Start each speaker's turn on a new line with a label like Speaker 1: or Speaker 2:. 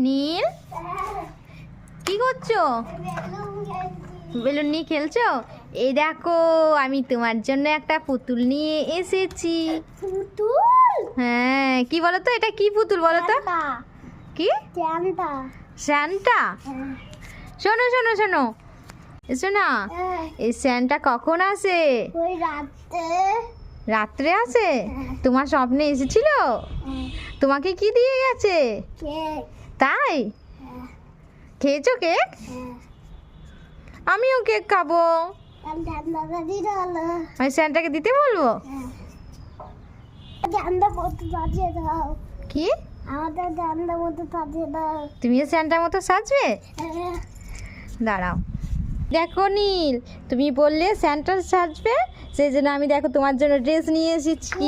Speaker 1: নীল কি করছো? বেলুন নিয়ে খেলছো? এই দেখো আমি তোমার জন্য একটা পুতুল নিয়ে এসেছি।
Speaker 2: পুতুল?
Speaker 1: হ্যাঁ, কি বলো তো, এটা কি পুতুল বলো তো? কি?
Speaker 2: স্যান্টা।
Speaker 1: স্যান্টা? শোনো শোনো শোনো, এসো না। এই স্যান্টা কখন আসে?
Speaker 2: ওই রাতে।
Speaker 1: রাত্রে আসে? তোমার স্বপ্নে এসেছিল? তোমাকে কি দিয়ে গেছে?
Speaker 2: কেক।
Speaker 1: তাই? খেয়েছো কেক? আমিও কেক খাবো।
Speaker 2: ঠান্ডা দিতে হলো।
Speaker 1: আমি স্যান্টাকে দিতে বলবো?
Speaker 2: ঠান্ডা মতো সাজিয়ে দাও।
Speaker 1: কি?
Speaker 2: আমাদের ঠান্ডা মতো সাজিয়ে দাও।
Speaker 1: তুমিও স্যান্টার মতো সাজবে? দাঁড়াও। দেখো নীল, তুমি বললে স্যান্টা সাজবে, সেই জন্য আমি দেখো তোমার জন্য ড্রেস নিয়ে এসেছি।